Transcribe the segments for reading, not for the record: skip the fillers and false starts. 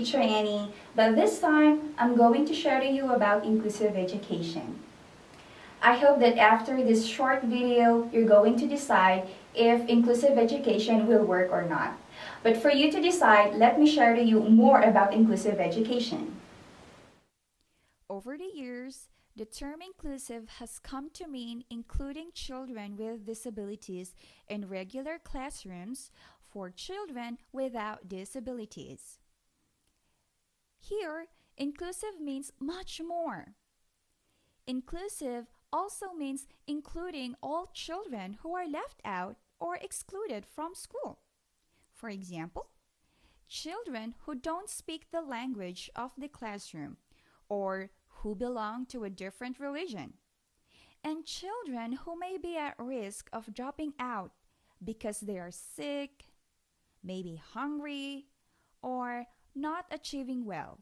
Teacher Annie, but this time I'm going to share to you about inclusive education. I hope that after this short video, you're going to decide if inclusive education will work or not. But for you to decide, let me share to you more about inclusive education. Over the years, the term inclusive has come to mean including children with disabilities in regular classrooms for children without disabilities. Here, inclusive means much more. Inclusive also means including all children who are left out or excluded from school. For example, children who don't speak the language of the classroom or who belong to a different religion, and children who may be at risk of dropping out because they are sick, maybe hungry, or not achieving well.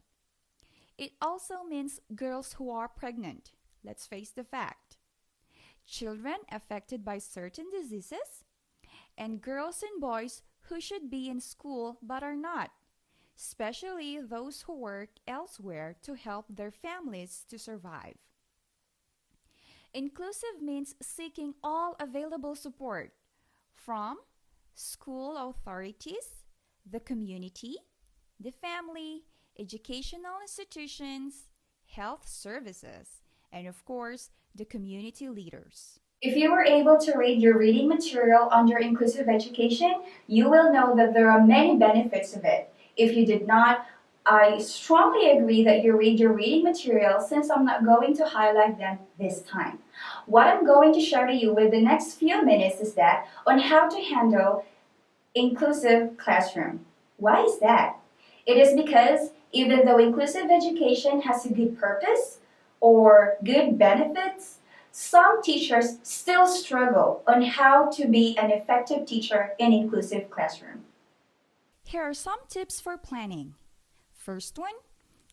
It also means girls who are pregnant. Let's face the fact. Children affected by certain diseases, and girls and boys who should be in school but are not, especially those who work elsewhere to help their families to survive. Inclusive means seeking all available support from school authorities, the community, the family, educational institutions, health services, and of course, the community leaders. If you were able to read your reading material under inclusive education, you will know that there are many benefits of it. If you did not, I strongly agree that you read your reading material since I'm not going to highlight them this time. What I'm going to share to you with the next few minutes is that on how to handle inclusive classroom. Why is that? It is because even though inclusive education has a good purpose or good benefits, some teachers still struggle on how to be an effective teacher in inclusive classroom. Here are some tips for planning. First one,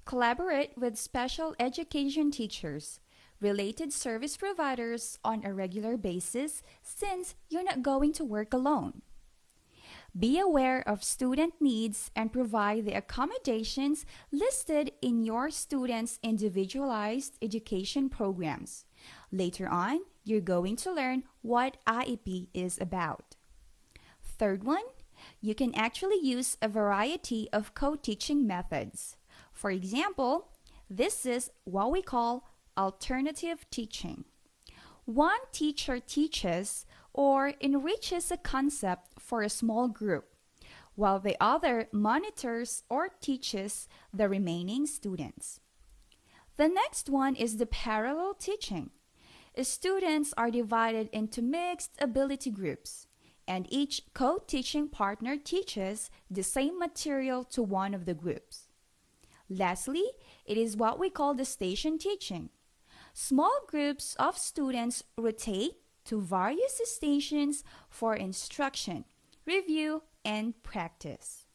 collaborate with special education teachers, related service providers on a regular basis since you're not going to work alone. Be aware of student needs and provide the accommodations listed in your students' individualized education programs. Later on, you're going to learn what IEP is about. Third one, you can actually use a variety of co-teaching methods. For example, this is what we call alternative teaching. One teacher teaches or enriches a concept for a small group, while the other monitors or teaches the remaining students. The next one is the parallel teaching. Students are divided into mixed ability groups, and each co-teaching partner teaches the same material to one of the groups. Lastly, it is what we call the station teaching. Small groups of students rotate to various stations for instruction, review, and practice.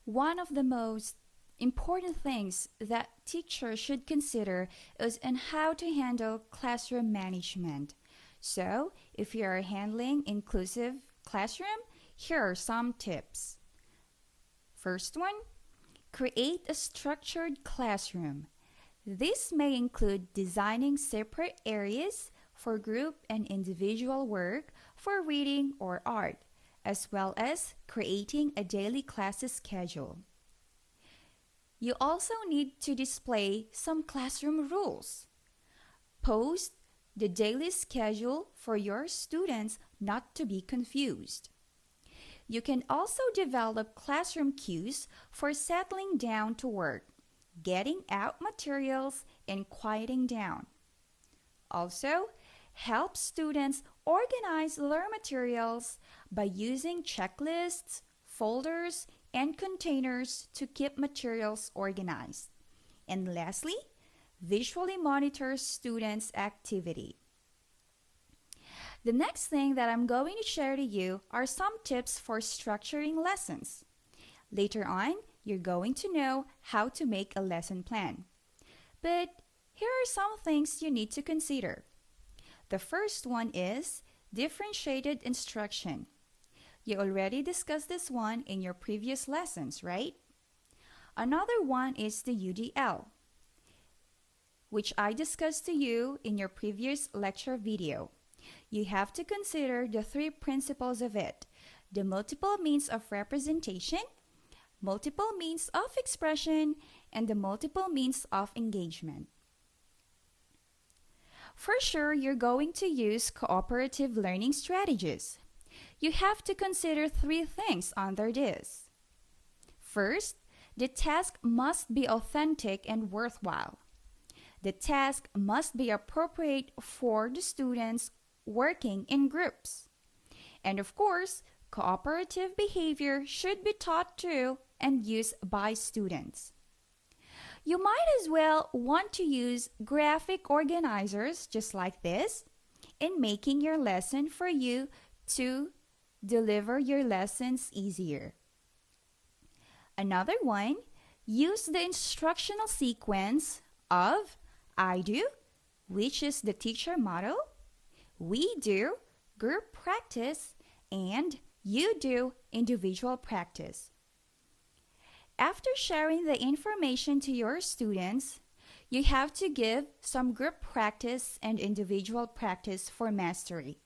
One of the most important things that teachers should consider is on how to handle classroom management. So, if you are handling inclusive classroom, here are some tips. First one, create a structured classroom. This may include designing separate areas for group and individual work for reading or art, as well as creating a daily classes schedule. You also need to display some classroom rules. Post the daily schedule for your students not to be confused. You can also develop classroom cues for settling down to work, getting out materials, and quieting down. Also, help students organize their materials by using checklists, folders, and containers to keep materials organized. And lastly, visually monitor students' activity. The next thing that I'm going to share to you are some tips for structuring lessons. Later on, you're going to know how to make a lesson plan. But here are some things you need to consider. The first one is differentiated instruction. You already discussed this one in your previous lessons, right? Another one is the UDL, which I discussed to you in your previous lecture video. You have to consider the three principles of it: the multiple means of representation, multiple means of expression, and the multiple means of engagement. For sure, you're going to use cooperative learning strategies. You have to consider three things under this. First, the task must be authentic and worthwhile. The task must be appropriate for the students working in groups. And of course, cooperative behavior should be taught to and used by students. You might as well want to use graphic organizers just like this in making your lesson for you to deliver your lessons easier. Another one, use the instructional sequence of I do, which is the teacher model, we do, group practice, and you do, individual practice. After sharing the information to your students, you have to give some group practice and individual practice for mastery.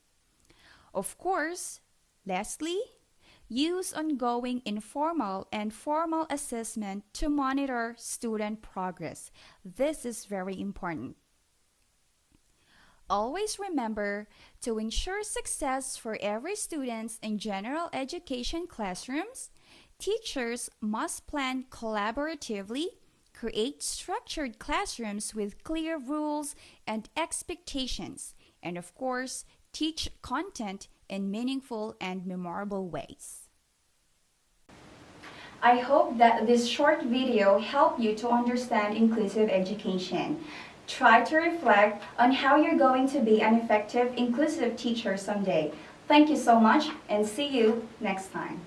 Of course, lastly, use ongoing informal and formal assessment to monitor student progress. This is very important. Always remember to ensure success for every student in general education classrooms, teachers must plan collaboratively, create structured classrooms with clear rules and expectations, and of course, teach content in meaningful and memorable ways. I hope that this short video helped you to understand inclusive education. Try to reflect on how you're going to be an effective inclusive teacher someday. Thank you so much and see you next time.